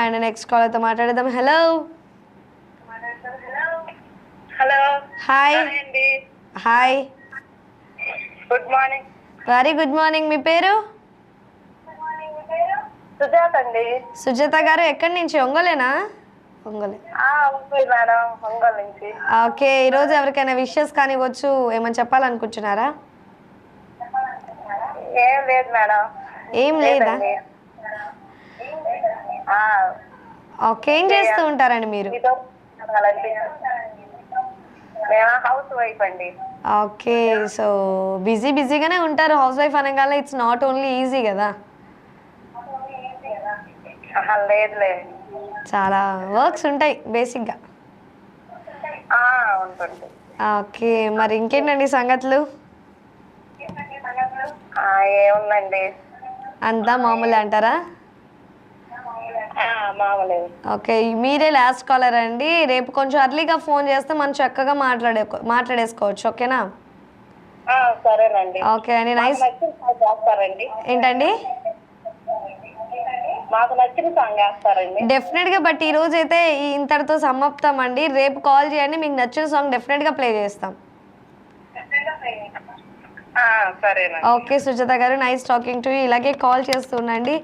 And next కాలర్తో మాట్లాడదాం. Hello hello hi. అండి. Hi, good morning. Very good morning. మీ పేరు? సుజాత అండి. సుజాత గారు, ఎక్కడి నుంచి? ఒంగోలేనా? ఒంగోలే. ఒంగోలు మేడం, ఒంగోలు నుంచి. ఓకే, ఈరోజు ఎవరికైనా విషెస్ కానివ్వచ్చు, ఏమైనా చెప్పాలనుకుంటున్నారా? ఏం లేదు మేడం. ఏం లేదా? లేదండి. ఓకే, ఏం చేస్తూ ఉంటారండి మీరు? మీతో మేము హౌస్ వైఫ్ అండి. ఓకే, సో బిజీగానే ఉంటారు. హౌస్ వైఫ్ అనగానే ఇట్స్ నాట్ ఓన్లీ ఈజీ కదా, లేదు లేదు, చాలా వర్క్స్ ఉంటాయి బేసిక్గా. ఉంటుంది. ఓకే, మరి ఇంకేంటండి సంగతులు? ఏముందండి, అంతా మామూలు అంటారా? మామూలు. ఓకే, మీరే లాస్ట్ కాలర్ అండి. రేపు కొంచెం అర్లీగా ఫోన్ చేస్తే మనం చక్కగా మాట్లాడేసుకోవచ్చు. ఓకేనా? సరేనండి. ఓకే అండి, నైస్. చేస్తారండి. ఏంటండి? మాకు నచ్చిన సాంగ్ వేస్తారండి. డెఫినెట్గా. బట్ ఈ రోజు అయితే ఇంతటితో సమాప్తం అండి. రేపు కాల్ చేయండి, మీకు నచ్చిన సాంగ్ డెఫినెట్గా ప్లే చేస్తాం. సరేనండి. ఓకే సుజాత గారు, నైస్ టాకింగ్ టు యూ. ఇలాగే కాల్ చేస్తూ ఉండండి.